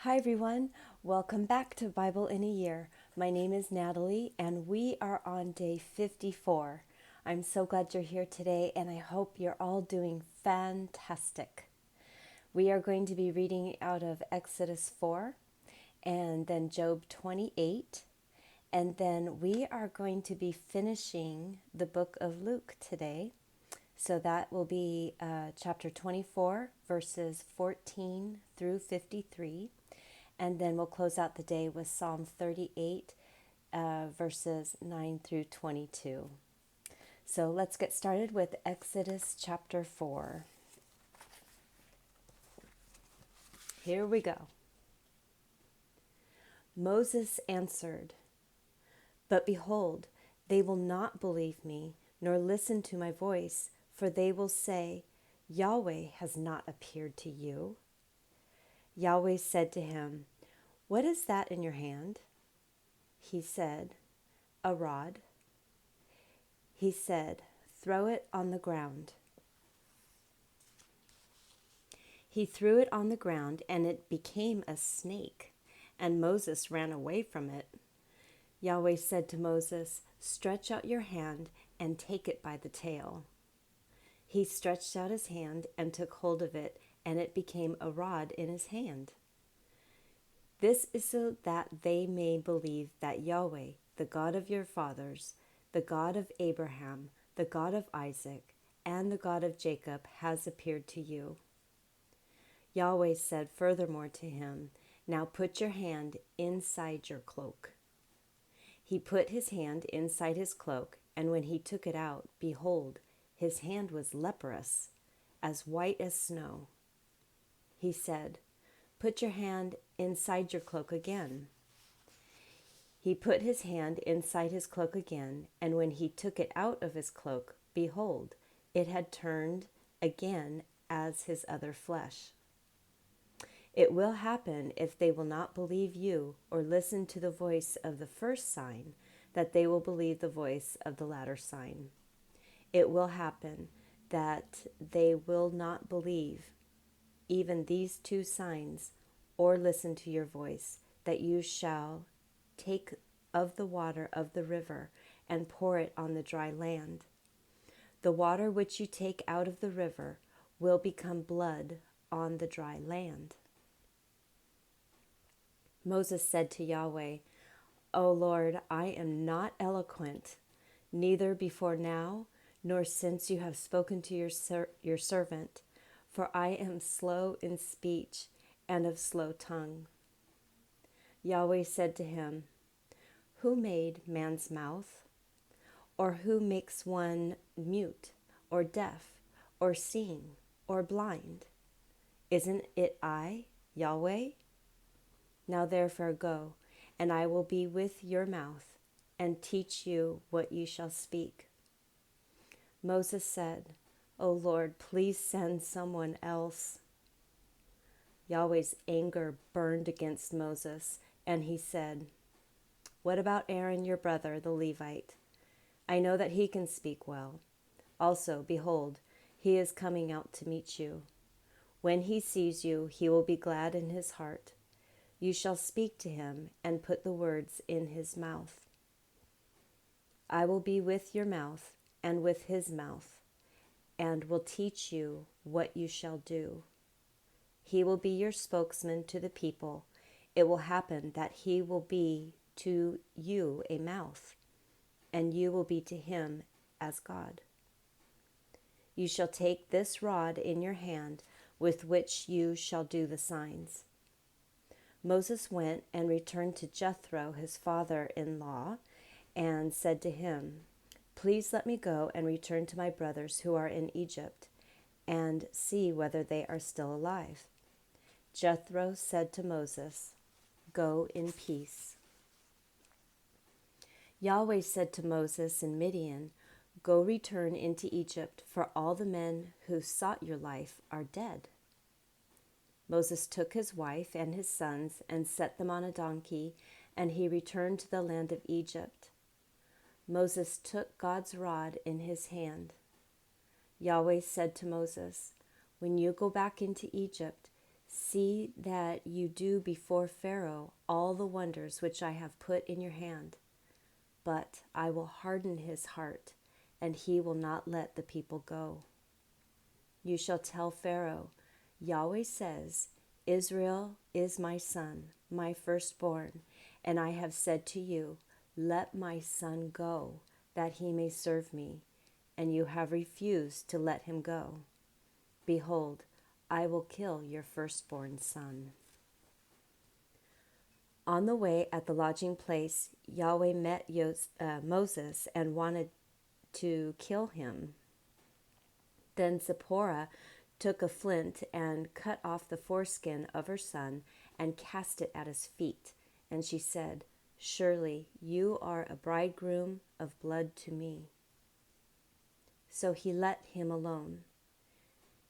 Hi everyone, welcome back to Bible in a Year. My name is Natalie and we are on day 54. I'm so glad you're here today and I hope you're all doing fantastic. We are going to be reading out of Exodus 4 and then Job 28, and then we are going to be finishing the book of Luke today. So that will be chapter 24, verses 14 through 53. And then we'll close out the day with Psalm38, verses 9 through 22. So let's get started with Exodus chapter 4. Here we go. Moses answered, "But behold, they will not believe me, nor listen to my voice, for they will say, 'Yahweh has not appeared to you.'" Yahweh said to him, "What is that in your hand?" He said, "A rod." He said, "Throw it on the ground." He threw it on the ground, and it became a snake, and Moses ran away from it. Yahweh said to Moses, "Stretch out your hand and take it by the tail." He stretched out his hand and took hold of it, and it became a rod in his hand. This is so that they may believe that Yahweh, the God of your fathers, the God of Abraham, the God of Isaac, and the God of Jacob has appeared to you. Yahweh said furthermore to him, "Now put your hand inside your cloak." He put his hand inside his cloak, and when he took it out, behold, his hand was leprous, as white as snow. He said, "Put your hand inside your cloak again." He put his hand inside his cloak again, and when he took it out of his cloak, behold, it had turned again as his other flesh. It will happen, if they will not believe you or listen to the voice of the first sign, that they will believe the voice of the latter sign. It will happen that they will not believe even these two signs, or listen to your voice, that you shall take of the water of the river and pour it on the dry land. The water which you take out of the river will become blood on the dry land. Moses said to Yahweh, "O Lord, I am not eloquent, neither before now, nor since you have spoken to your servant, for I am slow in speech and of slow tongue." Yahweh said to him, "Who made man's mouth? Or who makes one mute, or deaf, or seeing, or blind? Isn't it I, Yahweh? Now therefore go, and I will be with your mouth, and teach you what you shall speak." Moses said, "O Lord, please send someone else." Yahweh's anger burned against Moses, and he said, "What about Aaron your brother, the Levite? I know that he can speak well. Also, behold, he is coming out to meet you. When he sees you, he will be glad in his heart. You shall speak to him and put the words in his mouth. I will be with your mouth and with his mouth, and will teach you what you shall do. He will be your spokesman to the people. It will happen that he will be to you a mouth, and you will be to him as God. You shall take this rod in your hand with which you shall do the signs." Moses went and returned to Jethro, his father-in-law, and said to him, "Please let me go and return to my brothers who are in Egypt, and see whether they are still alive." Jethro said to Moses, "Go in peace." Yahweh said to Moses in Midian, "Go return into Egypt, for all the men who sought your life are dead." Moses took his wife and his sons and set them on a donkey, and he returned to the land of Egypt. Moses took God's rod in his hand. Yahweh said to Moses, "When you go back into Egypt, See that you do before Pharaoh all the wonders which I have put in your hand. But I will harden his heart, and he will not let the people go. You shall tell Pharaoh, Yahweh says, Israel is my son, my firstborn, and I have said to you, let my son go, that he may serve me, and you have refused to let him go. Behold, I will kill your firstborn son. On the way at the lodging place, Yahweh met Moses and wanted to kill him. Then Zipporah took a flint and cut off the foreskin of her son and cast it at his feet. And she said, surely you are a bridegroom of blood to me. So he let him alone.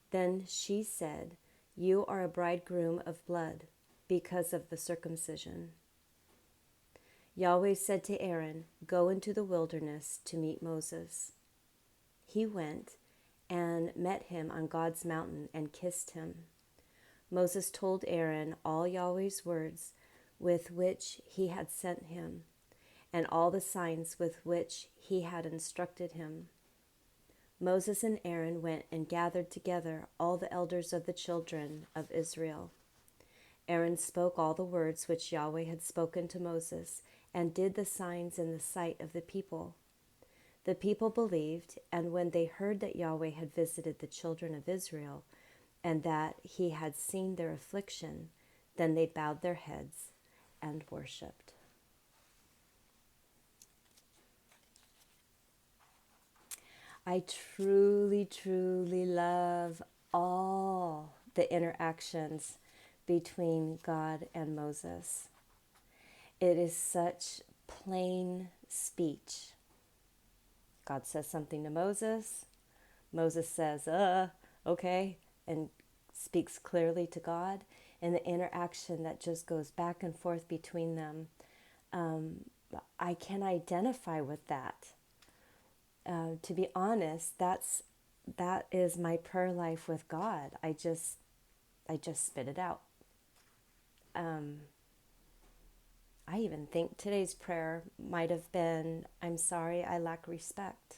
Then she said, you are a bridegroom of blood because of the circumcision. Yahweh said to Aaron, go into the wilderness to meet Moses. He went and met him on God's mountain and kissed him. Moses told Aaron all Yahweh's words with which he had sent him, and all the signs with which he had instructed him. Moses and Aaron went and gathered together all the elders of the children of Israel. Aaron spoke all the words which Yahweh had spoken to Moses, and did the signs in the sight of the people. The people believed, and when they heard that Yahweh had visited the children of Israel, and that he had seen their affliction, then they bowed their heads and worshipped. I truly, truly love all the interactions between God and Moses. It is such plain speech. God says something to Moses. Moses says, okay, and speaks clearly to God. And the interaction that just goes back and forth between them, I can identify with that. To be honest, that is my prayer life with God. I just spit it out. I even think today's prayer might have been, I'm sorry, I lack respect.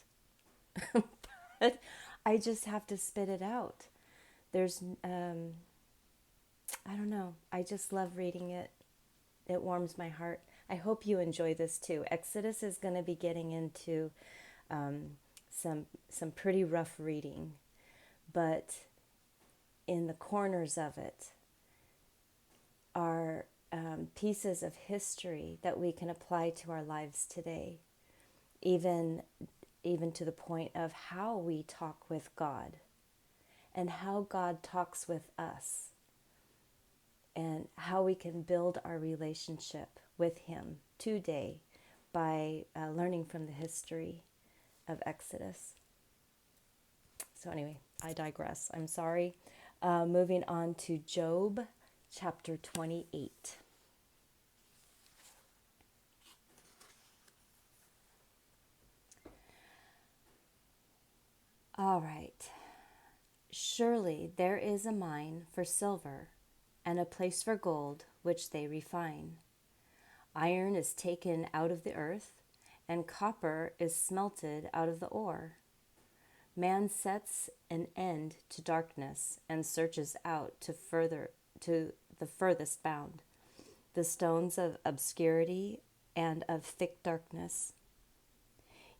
But I just have to spit it out. There's, I don't know. I just love reading it. It warms my heart. I hope you enjoy this too. Exodus is going to be getting into some pretty rough reading, but in the corners of it are pieces of history that we can apply to our lives today, even to the point of how we talk with God and how God talks with us and how we can build our relationship with Him today by learning from the history of Exodus. So anyway, I digress. I'm sorry. Moving on to Job chapter 28. All right. Surely there is a mine for silver and a place for gold, which they refine. Iron is taken out of the earth, and copper is smelted out of the ore. Man sets an end to darkness and searches out to the furthest bound, the stones of obscurity and of thick darkness.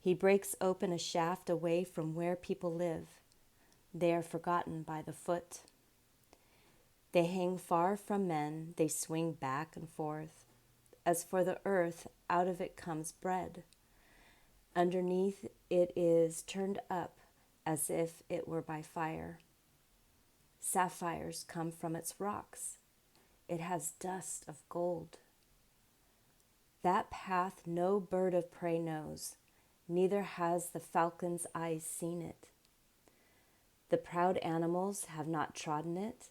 He breaks open a shaft away from where people live. They are forgotten by the foot. They hang far from men, they swing back and forth. As for the earth, out of it comes bread. Underneath it is turned up as if it were by fire. Sapphires come from its rocks. It has dust of gold. That path no bird of prey knows, neither has the falcon's eyes seen it. The proud animals have not trodden it,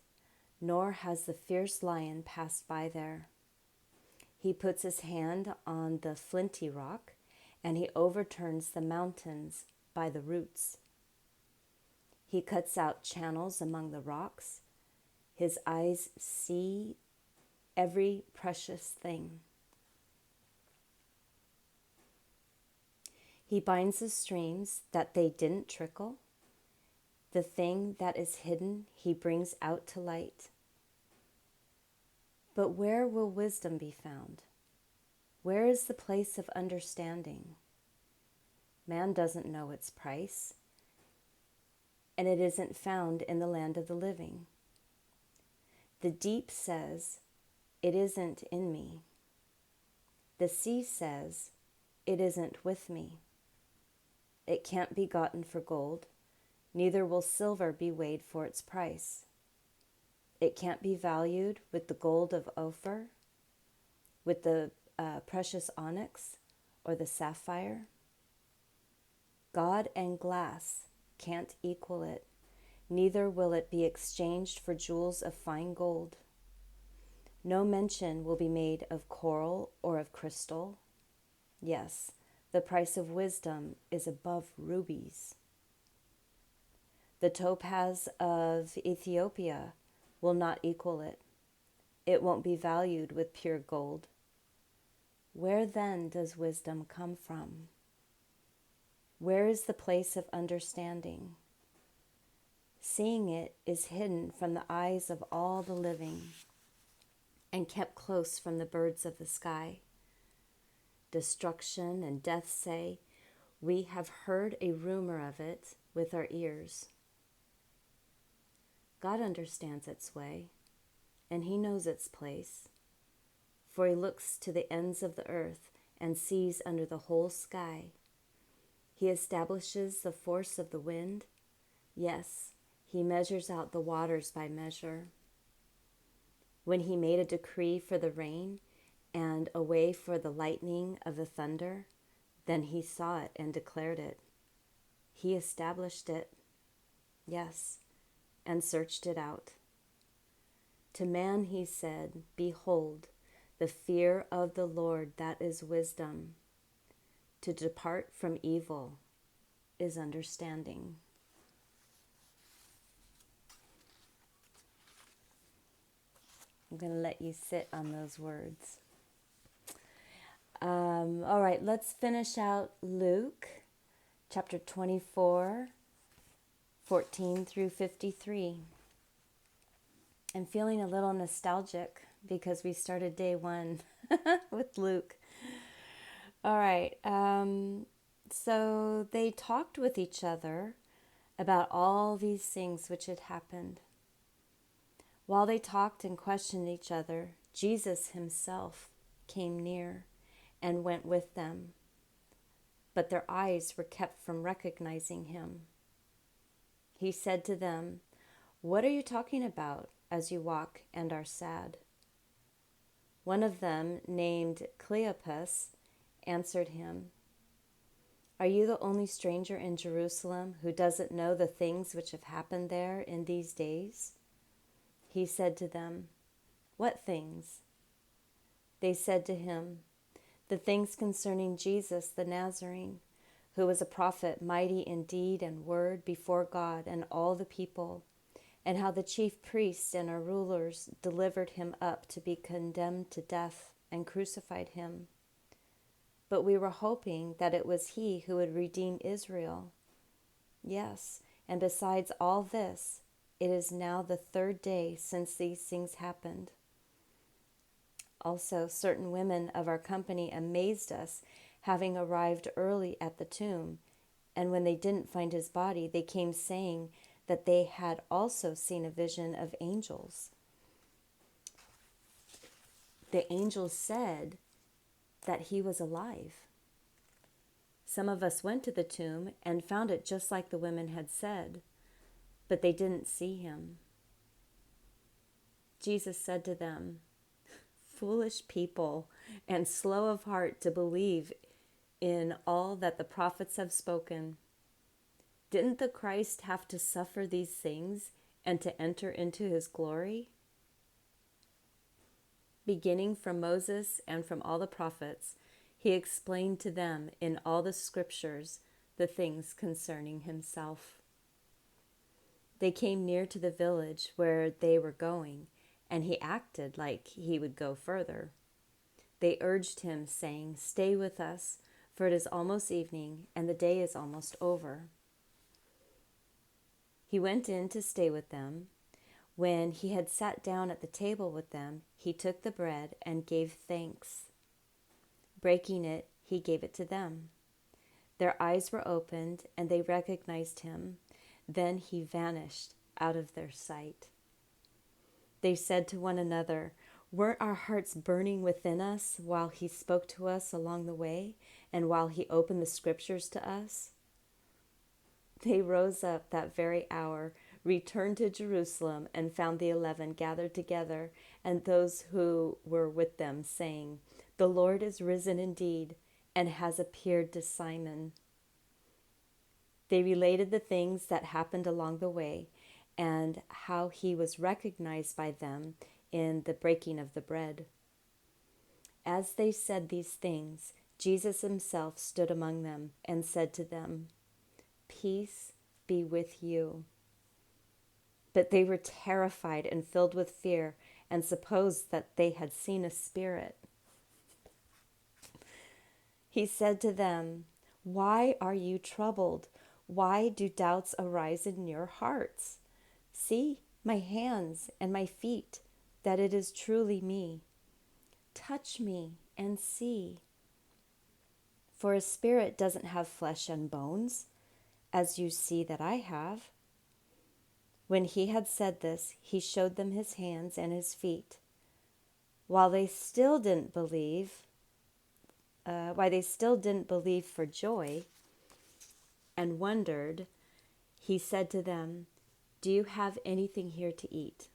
nor has the fierce lion passed by there. He puts his hand on the flinty rock, and he overturns the mountains by the roots. He cuts out channels among the rocks. His eyes see every precious thing. He binds the streams that they didn't trickle. The thing that is hidden, he brings out to light. But where will wisdom be found? Where is the place of understanding? Man doesn't know its price, and it isn't found in the land of the living. The deep says, it isn't in me. The sea says, it isn't with me. It can't be gotten for gold, neither will silver be weighed for its price. It can't be valued with the gold of Ophir, with the precious onyx, or the sapphire. God and glass can't equal it, neither will it be exchanged for jewels of fine gold. No mention will be made of coral or of crystal. Yes, the price of wisdom is above rubies. The topaz of Ethiopia will not equal it. It won't be valued with pure gold. Where then does wisdom come from? Where is the place of understanding? Seeing it is hidden from the eyes of all the living and kept close from the birds of the sky. Destruction and death say, we have heard a rumor of it with our ears. God understands its way, and he knows its place. For he looks to the ends of the earth and sees under the whole sky. He establishes the force of the wind. Yes, he measures out the waters by measure. When he made a decree for the rain and a way for the lightning of the thunder, then he saw it and declared it. He established it, yes, and searched it out. To man he said, behold, the fear of the Lord, that is wisdom. To depart from evil is understanding. I'm going to let you sit on those words. All right, let's finish out Luke chapter 24, 14 through 53. I'm feeling a little nostalgic because we started day one with Luke. All right, so they talked with each other about all these things which had happened. While they talked and questioned each other, Jesus himself came near and went with them, but their eyes were kept from recognizing him. He said to them, "What are you talking about as you walk and are sad?" One of them, named Cleopas, answered him, "Are you the only stranger in Jerusalem who doesn't know the things which have happened there in these days?" He said to them, "What things?" They said to him, "The things concerning Jesus the Nazarene, who was a prophet, mighty in deed and word before God and all the people, and how the chief priests and our rulers delivered him up to be condemned to death and crucified him. But we were hoping that it was he who would redeem Israel. Yes, and besides all this, it is now the third day since these things happened. Also, certain women of our company amazed us, having arrived early at the tomb, and when they didn't find his body, they came saying that they had also seen a vision of angels. The angels said that he was alive. Some of us went to the tomb and found it just like the women had said, but they didn't see him." Jesus said to them, "Foolish people, and slow of heart to believe in all that the prophets have spoken. Didn't the Christ have to suffer these things and to enter into his glory?" Beginning from Moses and from all the prophets, he explained to them in all the scriptures the things concerning himself. They came near to the village where they were going, and he acted like he would go further. They urged him, saying, "Stay with us, for it is almost evening, and the day is almost over." He went in to stay with them. When he had sat down at the table with them, he took the bread and gave thanks. Breaking it, he gave it to them. Their eyes were opened, and they recognized him. Then he vanished out of their sight. They said to one another, "Weren't our hearts burning within us while he spoke to us along the way, and while he opened the scriptures to us?" They rose up that very hour, returned to Jerusalem, and found the 11 gathered together, and those who were with them, saying, "The Lord is risen indeed, and has appeared to Simon." They related the things that happened along the way, and how he was recognized by them in the breaking of the bread. As they said these things, Jesus himself stood among them and said to them, "Peace be with you." But they were terrified and filled with fear, and supposed that they had seen a spirit. He said to them, "Why are you troubled? Why do doubts arise in your hearts? See my hands and my feet, that it is truly me. Touch me and see. For a spirit doesn't have flesh and bones, as you see that I have." When he had said this, he showed them his hands and his feet. While they still didn't believe, for joy and wondered, he said to them, "Do you have anything here to eat?"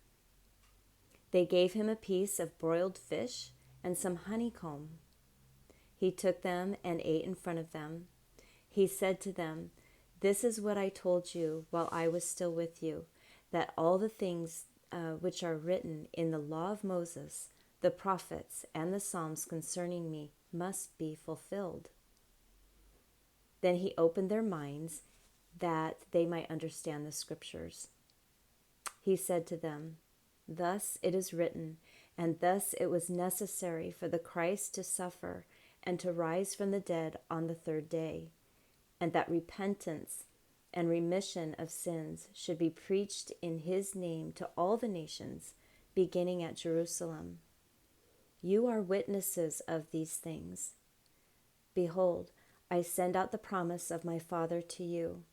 They gave him a piece of broiled fish and some honeycomb. He took them and ate in front of them. He said to them, "This is what I told you while I was still with you, that all the things which are written in the law of Moses, the prophets, and the Psalms concerning me must be fulfilled." Then he opened their minds that they might understand the scriptures. He said to them, "Thus it is written, and thus it was necessary for the Christ to suffer and to rise from the dead on the third day, and that repentance and remission of sins should be preached in his name to all the nations, beginning at Jerusalem. You are witnesses of these things. Behold, I send out the promise of my Father to you.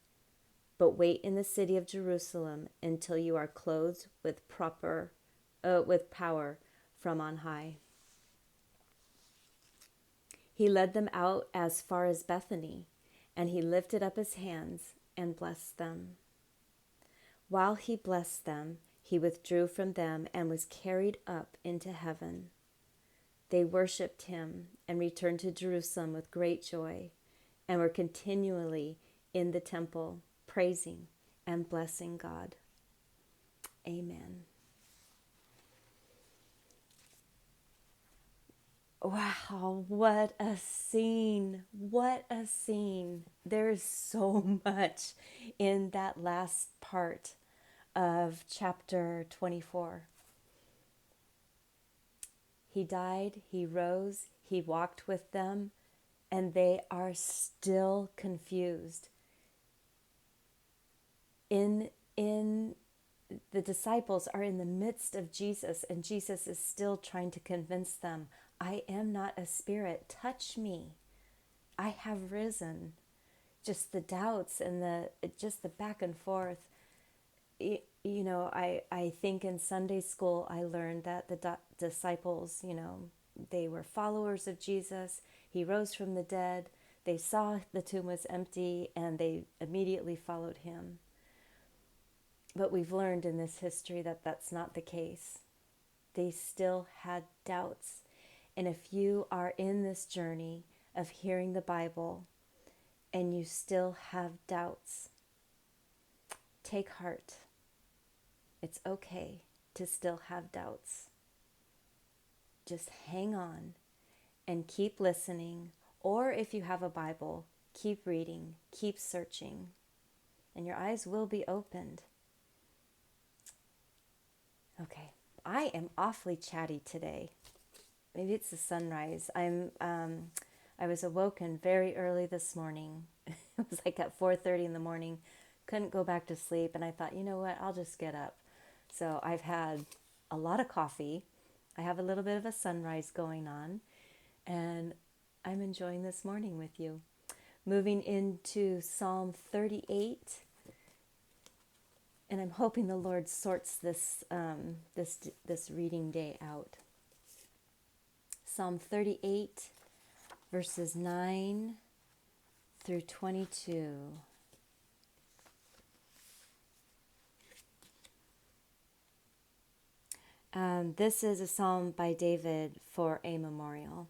But wait in the city of Jerusalem until you are clothed with power from on high." He led them out as far as Bethany, and he lifted up his hands and blessed them. While he blessed them, he withdrew from them and was carried up into heaven. They worshipped him and returned to Jerusalem with great joy, and were continually in the temple, praising and blessing God. Amen. Wow, what a scene. What a scene. There's so much in that last part of chapter 24. He died, he rose, he walked with them, and they are still confused. The disciples are in the midst of Jesus, and Jesus is still trying to convince them, "I am not a spirit. Touch me. I have risen." Just the doubts and the back and forth. I think in Sunday school I learned that the disciples, they were followers of Jesus. He rose from the dead. They saw the tomb was empty, and they immediately followed him. But we've learned in this history that that's not the case. They still had doubts. And if you are in this journey of hearing the Bible and you still have doubts, take heart. It's okay to still have doubts. Just hang on and keep listening. Or if you have a Bible, keep reading, keep searching, and your eyes will be opened. Okay, I am awfully chatty today. Maybe it's the sunrise. I was awoken very early this morning. It was like at 4:30 in the morning. Couldn't go back to sleep, and I thought, you know what? I'll just get up. So I've had a lot of coffee. I have a little bit of a sunrise going on, and I'm enjoying this morning with you. Moving into Psalm 38, and I'm hoping the Lord sorts this reading day out. Psalm 38, verses 9 through 22. This is a psalm by David for a memorial.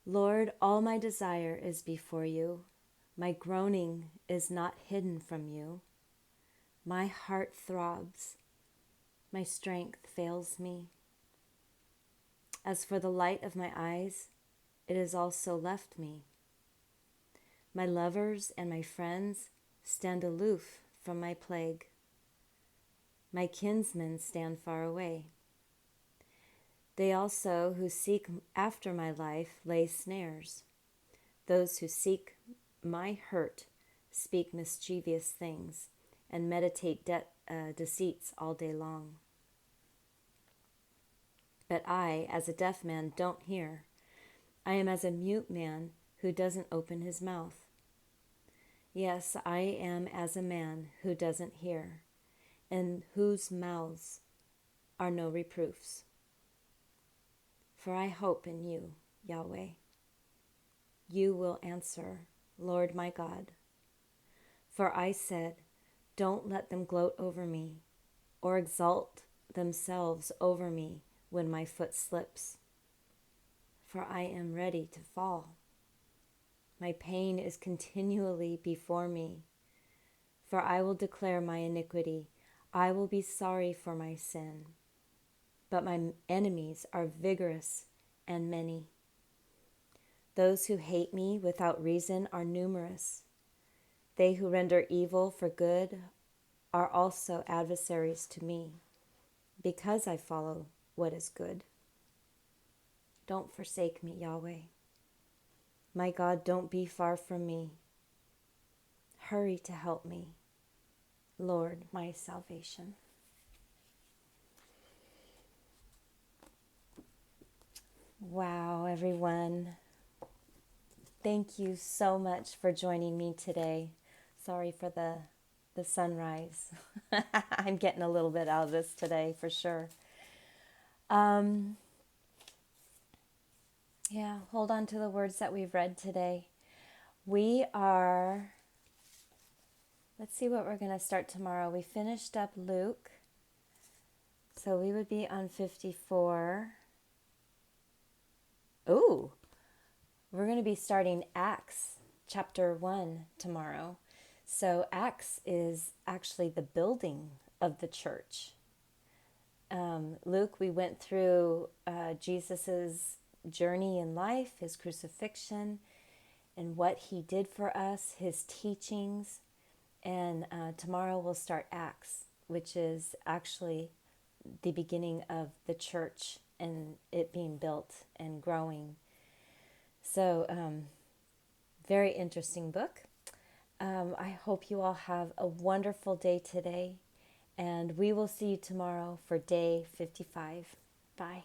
Lord, all my desire is before you. My groaning is not hidden from you. My heart throbs. My strength fails me. As for the light of my eyes, it has also left me. My lovers and my friends stand aloof from my plague. My kinsmen stand far away. They also who seek after my life lay snares. Those who seek my hurt speak mischievous things and meditate deceits all day long. But I, as a deaf man, don't hear. I am as a mute man who doesn't open his mouth. Yes, I am as a man who doesn't hear, and whose mouths are no reproofs. For I hope in you, Yahweh. You will answer, Lord my God. For I said, don't let them gloat over me, or exalt themselves over me when my foot slips. For I am ready to fall. My pain is continually before me. For I will declare my iniquity. I will be sorry for my sin. But my enemies are vigorous and many. Those who hate me without reason are numerous. They who render evil for good are also adversaries to me, because I follow what is good. Don't forsake me, Yahweh. My God, don't be far from me. Hurry to help me, Lord, my salvation. Wow, everyone. Thank you so much for joining me today. Sorry for the sunrise. I'm getting a little bit out of this today for sure. Yeah, hold on to the words that we've read today. Let's see what we're going to start tomorrow. We finished up Luke, so we would be on 54. Ooh, we're going to be starting Acts chapter 1 tomorrow. So Acts is actually the building of the church. Luke, we went through Jesus's journey in life, his crucifixion, and what he did for us, his teachings. And tomorrow we'll start Acts, which is actually the beginning of the church and it being built and growing. So, very interesting book. I hope you all have a wonderful day today, and we will see you tomorrow for day 55. Bye.